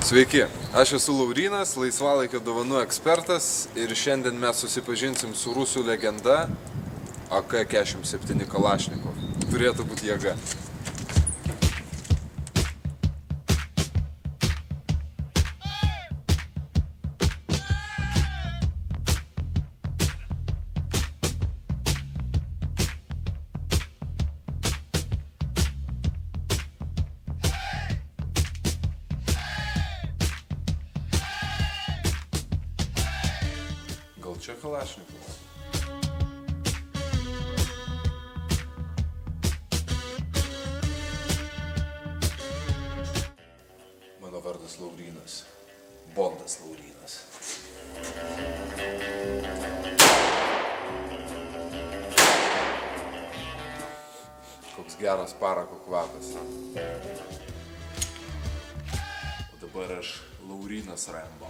Sveiki, aš esu Laurynas, laisvalaikio dovanų ekspertas ir šiandien mes susipažinsim su rusų legenda AK-47 Kalašnikov. Turėtų būti jėga. Gal čia Kalašnikovas? Mano vardas Laurynas. Bondas Laurynas. Koks geras parako kvapas. O dabar aš Laurynas Rambo.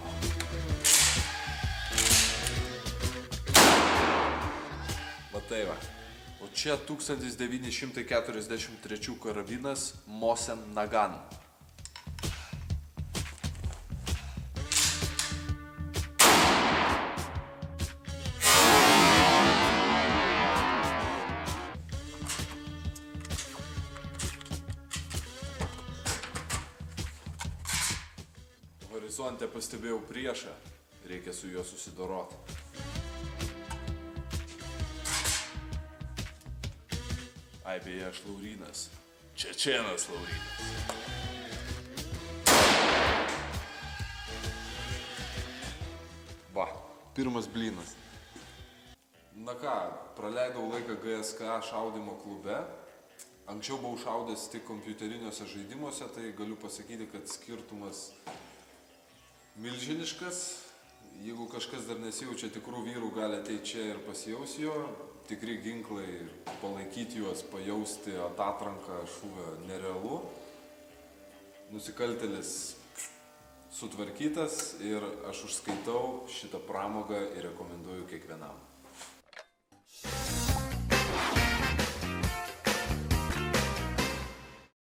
Tai va. O čia 1943 karabinas Mosin Nagant. Horizonte pastebėjau priešą, reikia su juo susidoroti. Ai, beje, aš Laurynas. Čečėnas Laurynas. Va, pirmas blynas. Na ką, praleidau laiką GSK šaudymo klube. Anksčiau buvau šaudęs tik kompiuteriniuose žaidimuose, tai galiu pasakyti, kad skirtumas milžiniškas. Jeigu kažkas dar nesijaučia tikrų vyrų, gali ateiti čia ir pasijaus jo. Tikri ginklai, palaikyti juos, pajausti atatranką šūvio nerealu. Nusikaltėlis sutvarkytas ir aš užskaitau šitą pramogą ir rekomenduoju kiekvienam.